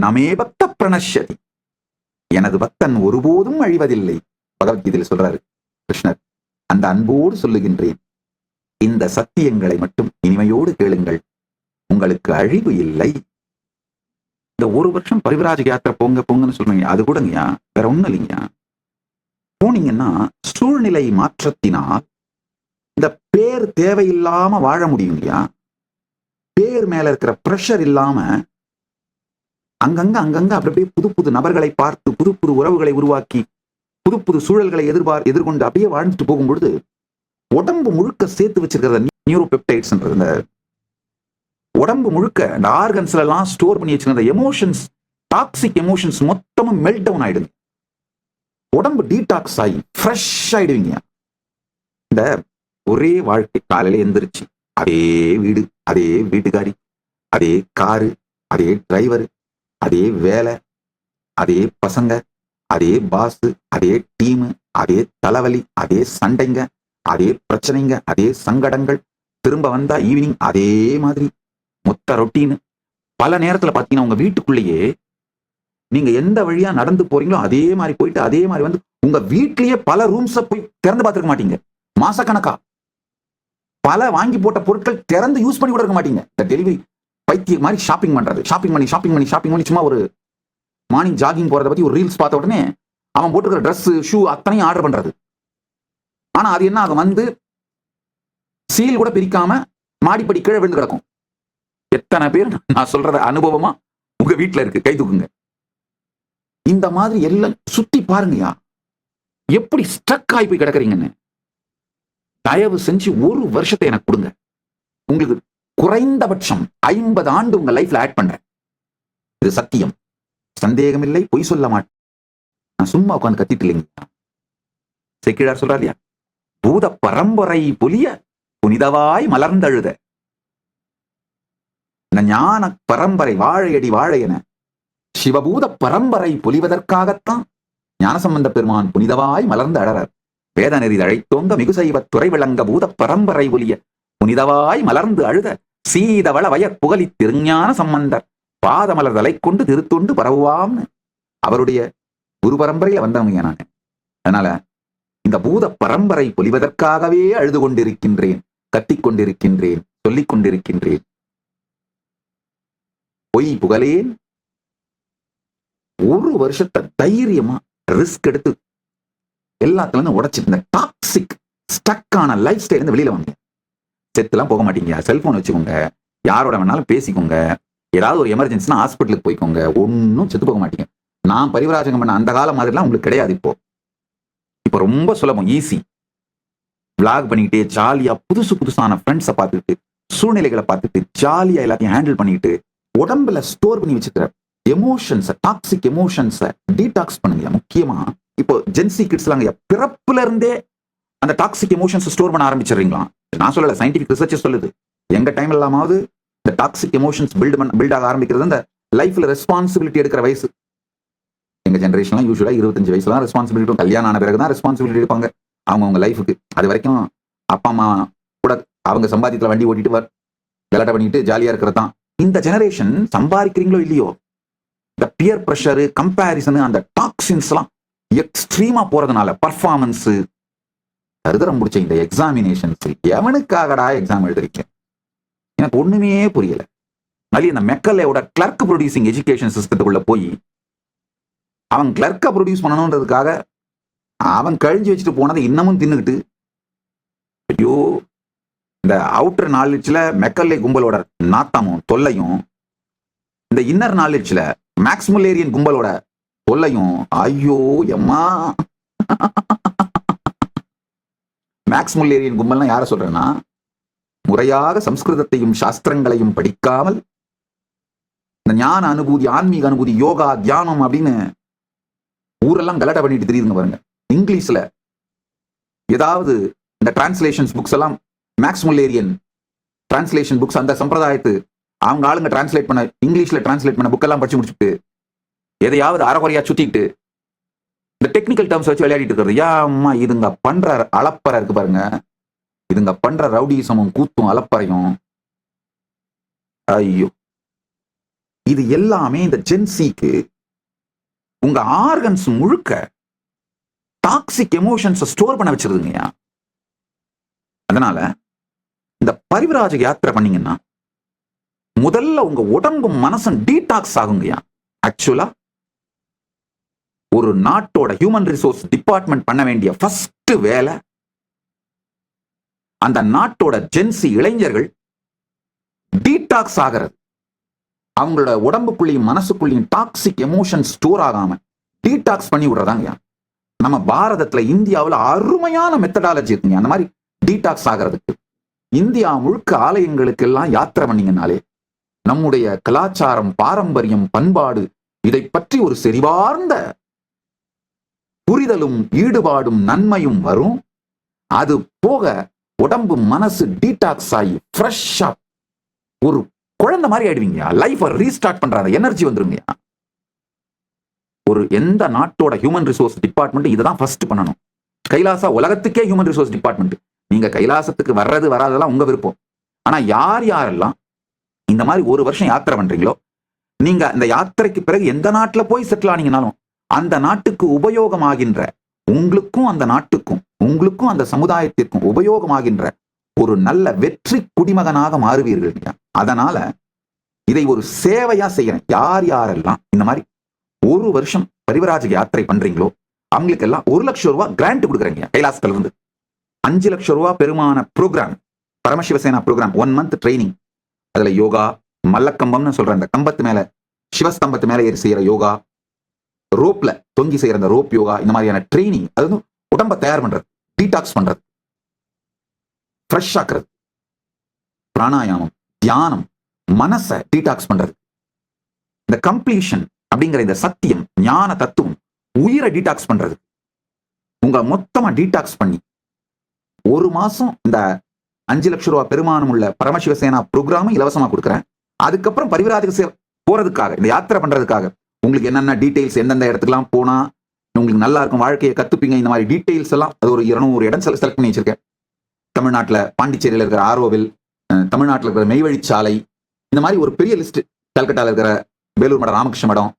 நமே பக்த பிரணஷ்யதி, எனது பக்தன் ஒருபோதும் அழிவதில்லை. பகவத்கீதையில் சொல்றாரு கிருஷ்ணர். அந்த அன்போடு சொல்லுகின்றேன், இந்த சத்தியங்களை மட்டும் இனிமையோடு கேளுங்கள், உங்களுக்கு அழிவு இல்லை. இந்த ஒரு வருஷம் பரிவிராஜ யாத்திரை போங்க போங்கன்னு சொல்றீங்க, அது கூடங்கய்யா வேற ஒண்ணும் இல்லைங்கய்யா. போனீங்கன்னா சூழ்நிலை மாற்றத்தினால் இந்த பேர் தேவையில்லாம வாழ முடியுங்கய்யா. பேர் மேல இருக்கிற பிரஷர் இல்லாம அங்கங்க அப்படியே புது புது நபர்களை பார்த்து புது புது உறவுகளை உருவாக்கி புது புது சூழல்களை எதிர்கொண்டு அப்படியே வாழ்ந்துட்டு போகும்பொழுது உடம்பு முழுக்க சேர்த்து வச்சிருக்கிற நியூரோபெப்டைட்ஸ், இந்த உடம்பு முழுக்க இந்த ஆர்கன்ஸ்ல எல்லாம் ஸ்டோர் பண்ணி வச்சிருக்கிற எமோஷன்ஸ், டாக்ஸிக் எமோஷன்ஸ் மொத்தமும் மெல்ட் டவுன் ஆயிடுங்க. உடம்பு டீடாக்ஸ் ஆகி ஃப்ரெஷ் ஆயிடுவீங்க. இந்த ஒரே வாழ்க்கை, காலையில எந்திரிச்சு அதே வீடு, அதே வீட்டுக்காரி, அதே காரு, அதே டிரைவர், அதே வேலை, அதே பசங்க, அதே பாஸ், அதே டீமு, அதே தலைவலி, அதே சண்டைங்க, அதே பிரச்சனைங்க, அதே சங்கடங்கள், திரும்ப வந்தா ஈவினிங் அதே மாதிரி மொத்த ரொட்டீன். பல நேரத்துல பாத்தீங்கன்னா உங்க வீட்டுக்குள்ளேயே நீங்க எந்த வழியா நடந்து போறீங்களோ அதே மாதிரி போயிட்டு அதே மாதிரி வந்து உங்க வீட்லயே பல ரூம்ஸ போய் திறந்து பார்த்துருக்க மாட்டீங்க. மாசக்கணக்கா பல வாங்கி போட்ட பொருட்கள் திறந்து யூஸ் பண்ணி கூட இருக்க மாட்டீங்க. இந்த டெலிவரி பைத்திய மாதிரி ஷாப்பிங் பண்றது, ஷாப்பிங் பண்ணி சும்மா ஒரு மார்னிங் ஜாகிங் போறதை பத்தி ஒரு ரீல்ஸ் பார்த்த உடனே அவன் போட்டுக்கிற ட்ரெஸ், ஷூ அத்தனையும் ஆர்டர் பண்றது. ஆனா அது என்ன ஆகும், வந்து சீல் கூட பிரிக்காம மாடிப்படி கீழே விழுந்து கிடக்கும். எத்தனை பேர் நான் சொல்றத அனுபவமா உங்க வீட்டுல இருக்கு, கை தூக்குங்க. இந்த மாதிரி எல்லாம் சுத்தி பாருங்கயா, எப்படி ஸ்ட்ரக் ஆகி போய் கிடக்குறீங்கன்னு. தயவு செஞ்சு ஒரு வருஷத்தை எனக்கு கொடுங்க, உங்களுக்கு குறைந்தபட்சம் 50 ஆண்டு உங்க லைஃப்ல ஆட் பண்றேன். இது சத்தியம், சந்தேகம் இல்லை, பொய் சொல்ல மாட்டேன். நான் சும்மா உட்காந்து கத்திட்டு இல்லைங்க. செக்கிழார் சொல்றாரு இல்லையா, பூத பரம்பரை பொலிய புனிதவாய் மலர்ந்தழுத, ஞான பரம்பரை வாழையடி வாழையென சிவபூத பரம்பரை பொலிவதற்காகத்தான் ஞானசம்பந்த பெருமான் புனிதவாய் மலர்ந்து அழறார். வேத நெறி அழைத்தோங்க மிகு செய்வ துறை விளங்க பூத பரம்பரை ஒலிய புனிதவாய் மலர்ந்து அழுத சீதவள வயற் புகழி திருஞான சம்பந்தர் பாதமலர்தலை கொண்டு திருத்தொண்டு பரவுவாம்னு அவருடைய குரு பரம்பரையில வந்தவங்க நானு. அதனால இந்த பூத பரம்பரை பொலிவதற்காகவே அழுது கொண்டிருக்கின்றேன், கத்திக் கொண்டிருக்கின்றேன், சொல்லிக் கொண்டிருக்கின்றேன். பொய் புகழேன். ஒரு வருஷத்தை தைரியமா ரிஸ்க் எடுத்து எல்லாத்துல உடைச்சிருந்த டாக்ஸிக் ஸ்டக்கான லைஃப் ஸ்டைல் வெளியில வாங்க. செத்துலாம் போக மாட்டீங்க, செல்போன் வச்சுக்கோங்க, யாரோட வேணாலும் பேசிக்கோங்க, ஏதாவது ஒரு எமர்ஜென்சினா ஹாஸ்பிட்டலுக்கு போய்க்கோங்க, ஒன்னும் செத்து போக மாட்டீங்க. நான் பரிவராஜகம் பண்ண அந்த காலம் மாதிரிலாம் உங்களுக்கு கிடையாது. இப்போ ரொம்ப சுலபம், ஈஸி. விளாக் பண்ணிக்கிட்டே ஜாலியா புதுசான ஃப்ரெண்ட்ஸை பார்த்துட்டு சூழ்நிலைகளை பார்த்துட்டு ஜாலியா எல்லாத்தையும் ஹேண்டில் பண்ணிட்டு உடம்புல ஸ்டோர் பண்ணி வச்சுக்கிற எமோஷன்ஸை, டாக்ஸிக் எமோஷன்ஸை டீடாக்ஸ் பண்ணுங்க. முக்கியமா இப்போ ஜென்சி கிட்ஸ்லாம் பிறப்புல இருந்தே அந்த டாக்ஸிக் எமோஷன்ஸ் ஸ்டோர் பண்ண ஆரம்பிச்சிடுறீங்களா? நான் சொல்லல, சயின்டிபிக் ரிசர்ச் சொல்லுது. எங்க டைம் இல்லாமாவது இந்த டாக்ஸிக் எமோஷன்ஸ் பில்ட் ஆக ஆரம்பிக்கிறது இந்த லைஃப்ல ரெஸ்பான்சிபிலிட்டி எடுக்கிற வயசு. எங்க ஜென்ரேஷன்லாம் யூஸ்வலா 25 வயசுல தான் ரெஸ்பான்சிபிலிட்டி, கல்யாணம் ஆன பிறகுதான் ரெஸ்பான்சிபிலிட்டி எடுப்பாங்க அவங்க லைஃபுக்கு. அது வரைக்கும் அப்பா அம்மா கூட அவங்க சம்பாதித்துல வண்டி ஓட்டிட்டு விளையாட்ட பண்ணிட்டு ஜாலியா இருக்கிறது தான். இந்த ஜெனரேஷன் சம்பாதிக்கிறீங்களோ இல்லையோ, இந்த பியர் பிரஷரு, கம்பேரிசன், அந்த டாக்ஸின்ஸ் எல்லாம் எக்ஸ்ட்ரீமா போறதுனால பர்ஃபார்மன்ஸ் கருதரம் முடிச்ச இந்த எக்ஸாமினேஷன்ஸ் எவனுக்காகடா எக்ஸாம் எழுதிருக்கேன் எனக்கு ஒண்ணுமே புரியல. நல்ல இந்த மெக்கல்லேயோட கிளர்க் ப்ரொடியூசிங் எஜுகேஷன் சிஸ்டத்துக்குள்ள போய் அவன் கிளர்க்கை ப்ரொடியூஸ் பண்ணணுன்றதுக்காக அவன் கழிஞ்சு வச்சுட்டு போனதை இன்னமும் தின்னுக்கிட்டு, ஐயோ இந்த அவுட்டர் நாலேஜ்ல மெக்கல்லே கும்பலோட நாத்தமும் தொல்லையும், இந்த இன்னர் நாலேஜ்ல மேக்ஸ்முல்லேரியன் கும்பலோட தொல்லையும், ஐயோ எம்மா. மேக்ஸ்முல்லேரியன் கும்பல்னா யார சொல்றேன்னா, முறையாக சம்ஸ்கிருதத்தையும் சாஸ்திரங்களையும் படிக்காமல் இந்த ஞான அனுபூதி, ஆன்மீக அனுபூதி, யோகா, தியானம் அப்படின்னு ஊரெல்லாம் கலாட்டா பண்ணிட்டு தெரியுதுங்க பாருங்க. இங்கிலீஷ்ல ஏதாவது இந்த டிரான்ஸ்லேஷன்ஸ் புக்ஸ் எல்லாம் மேக்ஸ்முல்லேரியன் டிரான்ஸ்லேஷன் புக்ஸ், அந்த சம்பிரதாயத்து அவங்க ஆளுங்க டிரான்ஸ்லேட் பண்ண, இங்கிலீஷ்ல டிரான்ஸ்லேட் பண்ண புக் எல்லாம் படிச்சு முடிச்சுட்டு எதையாவது அறகுறையா சுத்திட்டு இந்த டெக்னிக்கல் டேர்ம்ஸ் வச்சு விளையாடிட்டு இருக்கிறது. அம்மா இதுங்க பண்ற அலப்பறை இருக்கு பாருங்க, இதுங்க பண்ற ரவுடிசமும் கூத்தும் அலப்பறையும், ஐயோ இது எல்லாமே இந்த ஜென்சிக்கு உங்க ஆர்கன்ஸ் முழுக்க டாக்ஸிக் எமோஷன்ஸ் ஸ்டோர் பண்ண வச்சிருதுங்கய்யா. அதனால இந்த பரிவிராஜ யாத்திரை பண்ணீங்கன்னா முதல்ல உங்க உடம்பும் மனசும் டீடாக்ஸ் ஆகுங்கய்யா. ஆக்சுவலா ஒரு நாட்டோட ஹியூமன் ரிசோர்ஸ் டிபார்ட்மெண்ட் பண்ண வேண்டிய ஃபர்ஸ்ட் வேலை அந்த நாட்டோட ஜென்சி இளைஞர்கள் டீடாக்ஸ் ஆகிறது. அவங்களோட உடம்புக்குள்ளேயும் மனசுக்குள்ளேயும் டாக்ஸிக் எமோஷன் ஸ்டோர் ஆகாம டீடாக்ஸ் பண்ணி விடுறதாங்க. நம்ம பாரதத்துல இந்தியாவில் அருமையான மெத்தடாலஜி இருக்குங்க அந்த மாதிரி டீடாக்ஸ் ஆகிறதுக்கு. இந்தியா முழுக்க ஆலயங்களுக்கு எல்லாம் யாத்திரை பண்ணீங்கன்னாலே நம்முடைய கலாச்சாரம், பாரம்பரியம், பண்பாடு இதை பற்றி ஒரு செறிவார்ந்த புரிதலும் ஈடுபாடும் நன்மையும் வரும். அது போக உடம்பு மனசு டீடாக்ஸ் ஆகி ஃப்ரெஷ்ஷா ஒரு குழந்தை மாதிரி ஆயிடுவீங்க. லைஃபை ரீஸ்டார்ட் பண்ற அந்த எனர்ஜி வந்துருங்க. ஒரு எந்த நாட்டோட ஹியூமன் ரிசோர்ஸ் டிபார்ட்மெண்ட் இதுதான் ஃபர்ஸ்ட் பண்ணணும். கைலாசா உலகத்துக்கே ஹியூமன் ரிசோர்ஸ் டிபார்ட்மெண்ட். நீங்க கைலாசத்துக்கு வர்றது வராதெல்லாம் உங்க விருப்பம். ஆனா யார் யாரெல்லாம் இந்த மாதிரி ஒரு வருஷம் யாத்திரை பண்றீங்களோ, நீங்க அந்த யாத்திரைக்கு பிறகு எந்த நாட்டுல போய் செட்டில் ஆனீங்கனாலும் அந்த நாட்டுக்கு உபயோகமாகின்ற உங்களுக்கும் அந்த நாட்டுக்கும் உங்களுக்கும் அந்த சமுதாயத்திற்கும் உபயோகமாகின்ற ஒரு நல்ல வெற்றி குடிமகனாக மாறுவீர்கள். அதனால இதை ஒரு சேவையா செய்யறேன். யார் யாரெல்லாம் இந்த மாதிரி ஒரு வருஷம் பரிவராஜ யாத்திரை பண்றீங்களோ அவங்களுக்கு எல்லாம் 1 லட்சம் ரூபாய் கிராண்ட் கொடுக்குறீங்க. கைலாசத்துல இருந்து 5 லட்சம் ரூபாய் பெருமான ப்ரோக்ராம், பரமசிவசேனா ப்ரோக்ராம், 1 மந்த் ட்ரைனிங். அதுல யோகா, மல்லக்கம்பம்னு சொல்ற அந்த கம்பத்து மேல சிவஸ்தம்பத்து மேல ஏறி செய்யற யோகா, ரோப்ல தொங்கி செய்யற அந்த ரோப் யோகா, இந்த மாதிரியான ட்ரைனிங். அது வந்து உடம்ப தயார் பண்றது, டீடாக்ஸ் பண்றது, ஃப்ரெஷ் ஆக்குறது, பிராணாயாமம், தியானம், மனசை டீடாக்ஸ் பண்றது, இந்த கம்ப்ளீஷன் அப்படிங்கிற இந்த சத்தியம், ஞான தத்துவம், உயிரை டீடாக்ஸ் பண்றது. உங்களை மொத்தமா டீடாக்ஸ் பண்ணி 1 மாசம் இந்த 5 லட்சம் ரூபாய் பெருமானம் உள்ள பரமசிவசேனா ப்ரோக்ராமும் இலவசமா கொடுக்குறேன். அதுக்கப்புறம் பரிவிராஜுக்கு போறதுக்காக, இந்த யாத்திரை பண்றதுக்காக உங்களுக்கு என்னென்ன டீடைல்ஸ், எந்தெந்த இடத்துக்குலாம் போனா உங்களுக்கு நல்லா இருக்கும், வாழ்க்கையை கத்துப்பீங்க, இந்த மாதிரி டீடைல்ஸ் எல்லாம் அது ஒரு 200 இடம் செலக்ட் பண்ணி வச்சிருக்கேன். தமிழ்நாட்டில் பாண்டிச்சேரியில் இருக்கிற ஆரோவில், தமிழ்நாட்டில் இருக்கிற மெய்வழிச்சாலை, இந்த மாதிரி ஒரு பெரிய லிஸ்ட். கல்கட்டாவில் இருக்கிற வேலூர் மடம், ராமகிருஷ்ண மடம்,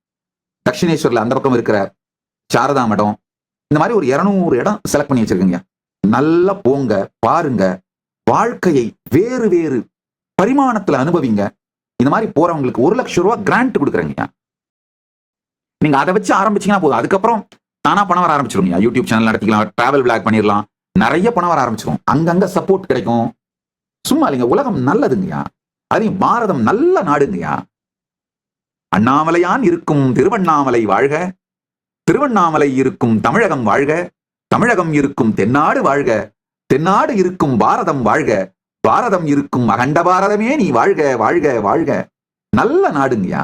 தட்சிணேஸ்வரில் அந்த பக்கம் இருக்கிற சாரதா மடம், இந்த மாதிரி ஒரு 200 இடம் செலக்ட் பண்ணி வச்சிருக்கீங்க. நல்லா போங்க, பாருங்க, வாழ்க்கையை வேறு வேறு பரிமாணத்துல அனுபவிங்க. இந்த மாதிரி போறவங்களுக்கு 1 லட்சம் ரூபாய் கிராண்ட் கொடுக்குறீங்க. நீங்க அதை வச்சு ஆரம்பிச்சீங்கன்னா போதும். அதுக்கப்புறம் தானா பணம் வர ஆரம்பிச்சிருங்க. யூடியூப் சேனல் நடத்திக்கலாம், டிராவல் பிளாக் பண்ணிடலாம், நிறைய பணம் வர ஆரம்பிச்சிடும். அங்கங்க சப்போர்ட் கிடைக்கும். சும்மா இல்லைங்க, உலகம் நல்லதுங்கய்யா. அதையும் பாரதம் நல்ல நாடுங்கய்யா. அண்ணாமலையான் இருக்கும் திருவண்ணாமலை வாழ்க, திருவண்ணாமலை இருக்கும் தமிழகம் வாழ்க, தமிழகம் இருக்கும் தென்னாடு வாழ்க, தென்னாடு இருக்கும் பாரதம் வாழ்க, பாரதம் இருக்கும் அகண்ட பாரதமே நீ வாழ்க வாழ்க வாழ்க. நல்ல நாடுங்கய்யா.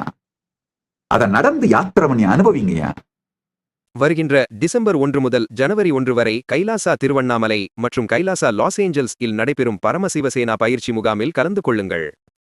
அதை நடந்து யாத்திரை பண்ணி அனுபவிங்கய்யா. வருகின்ற டிசம்பர் 1 முதல் ஜனவரி 1 வரை கைலாசா திருவண்ணாமலை மற்றும் கைலாசா லாஸ் ஏஞ்சல்ஸ் இல் நடைபெறும் பரமசிவசேனா பயிற்சி முகாமில் கலந்து கொள்ளுங்கள்.